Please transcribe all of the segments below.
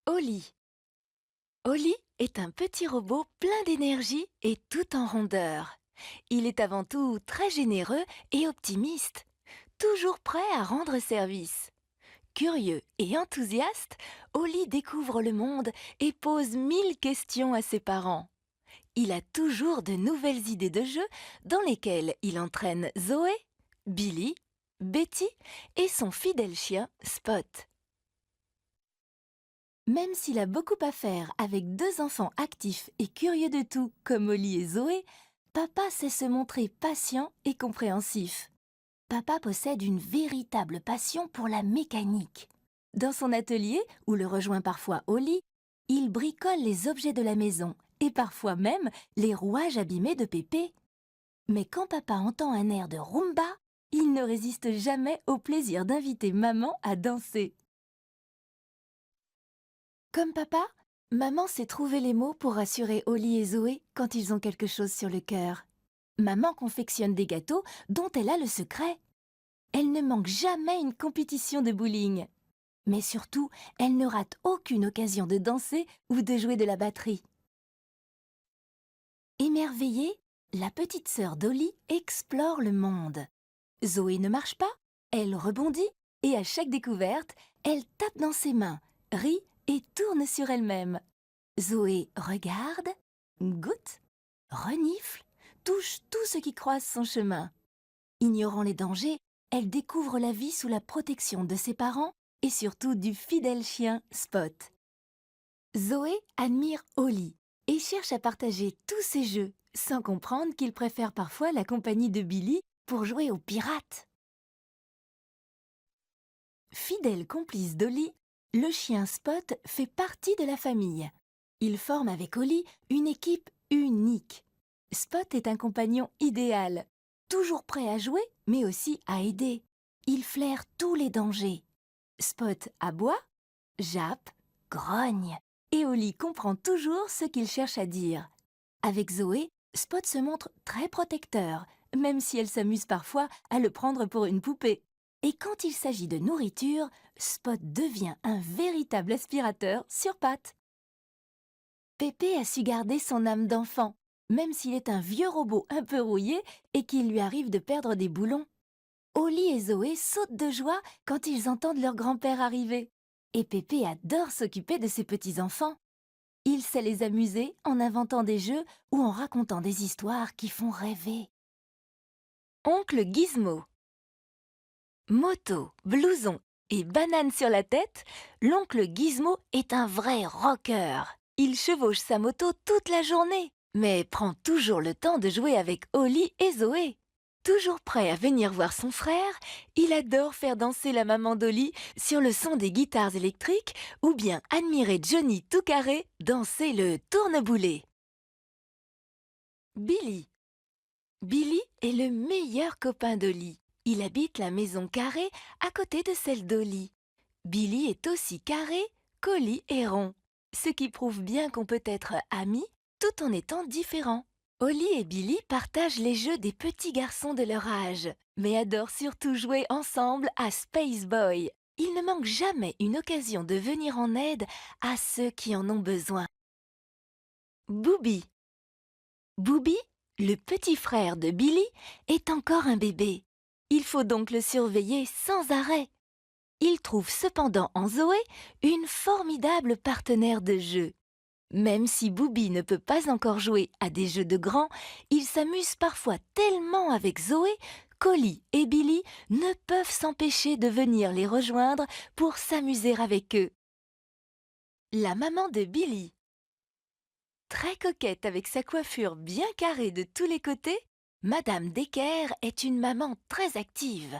Oli. Oli est un petit robot plein d'énergie et tout en rondeur. Il est avant tout très généreux et optimiste, toujours prêt à rendre service. Curieux et enthousiaste, Oli découvre le monde et pose 1000 questions à ses parents. Il a toujours de nouvelles idées de jeux dans lesquelles il entraîne Zoé, Billy, Betty et son fidèle chien Spot. Même s'il a beaucoup à faire avec deux enfants actifs et curieux de tout comme Oli et Zoé, papa sait se montrer patient et compréhensif. Papa possède une véritable passion pour la mécanique. Dans son atelier, où le rejoint parfois Oli, il bricole les objets de la maison et parfois même les rouages abîmés de Pépé. Mais quand papa entend un air de rumba, il ne résiste jamais au plaisir d'inviter maman à danser. Comme papa, maman sait trouver les mots pour rassurer Oli et Zoé quand ils ont quelque chose sur le cœur. Maman confectionne des gâteaux dont elle a le secret. Elle ne manque jamais une compétition de bowling. Mais surtout, elle ne rate aucune occasion de danser ou de jouer de la batterie. Émerveillée, la petite sœur d'Oli explore le monde. Zoé ne marche pas, elle rebondit et à chaque découverte, elle tape dans ses mains, rit et tourne sur elle-même. Zoé regarde, goûte, renifle, touche tout ce qui croise son chemin. Ignorant les dangers, elle découvre la vie sous la protection de ses parents et surtout du fidèle chien Spot. Zoé admire Oli et cherche à partager tous ses jeux, sans comprendre qu'il préfère parfois la compagnie de Billy pour jouer aux pirates. Fidèle complice d'Oli, le chien Spot fait partie de la famille. Il forme avec Oli une équipe unique. Spot est un compagnon idéal, toujours prêt à jouer, mais aussi à aider. Il flaire tous les dangers. Spot aboie, jappe, grogne, et Oli comprend toujours ce qu'il cherche à dire. Avec Zoé, Spot se montre très protecteur, même si elle s'amuse parfois à le prendre pour une poupée. Et quand il s'agit de nourriture, Spot devient un véritable aspirateur sur pattes. Pépé a su garder son âme d'enfant, même s'il est un vieux robot un peu rouillé et qu'il lui arrive de perdre des boulons. Oli et Zoé sautent de joie quand ils entendent leur grand-père arriver. Et Pépé adore s'occuper de ses petits-enfants. Il sait les amuser en inventant des jeux ou en racontant des histoires qui font rêver. Oncle Gizmo. Moto, blouson et banane sur la tête, l'oncle Gizmo est un vrai rocker. Il chevauche sa moto toute la journée, mais prend toujours le temps de jouer avec Oli et Zoé. Toujours prêt à venir voir son frère, il adore faire danser la maman d'Oli sur le son des guitares électriques ou bien admirer Johnny tout carré danser le tourneboulet. Billy. Billy est le meilleur copain d'Oli. Il habite la maison carrée à côté de celle d'Oli. Billy est aussi carré qu'Oli est rond, ce qui prouve bien qu'on peut être amis tout en étant différents. Oli et Billy partagent les jeux des petits garçons de leur âge, mais adorent surtout jouer ensemble à Space Boy. Ils ne manquent jamais une occasion de venir en aide à ceux qui en ont besoin. Booby. Booby, le petit frère de Billy, est encore un bébé. Il faut donc le surveiller sans arrêt. Il trouve cependant en Zoé une formidable partenaire de jeu. Même si Booby ne peut pas encore jouer à des jeux de grands, il s'amuse parfois tellement avec Zoé qu'Oli et Billy ne peuvent s'empêcher de venir les rejoindre pour s'amuser avec eux. La maman de Billy. Très coquette avec sa coiffure bien carrée de tous les côtés, Madame Decker est une maman très active.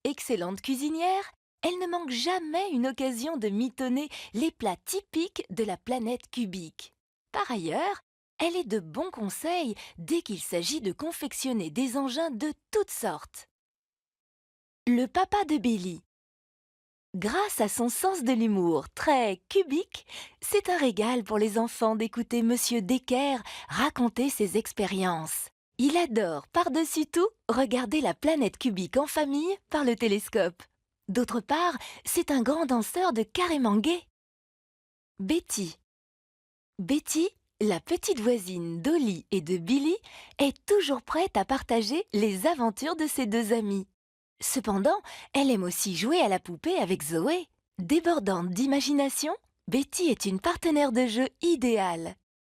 Excellente cuisinière, elle ne manque jamais une occasion de mitonner les plats typiques de la planète cubique. Par ailleurs, elle est de bons conseils dès qu'il s'agit de confectionner des engins de toutes sortes. Le papa de Billy. Grâce à son sens de l'humour très cubique, c'est un régal pour les enfants d'écouter Monsieur Decker raconter ses expériences. Il adore, par-dessus tout, regarder la planète cubique en famille par le télescope. D'autre part, c'est un grand danseur de carré-mangué. Betty. Betty, la petite voisine d'Ollie et de Billy, est toujours prête à partager les aventures de ses deux amis. Cependant, elle aime aussi jouer à la poupée avec Zoé. Débordante d'imagination, Betty est une partenaire de jeu idéale.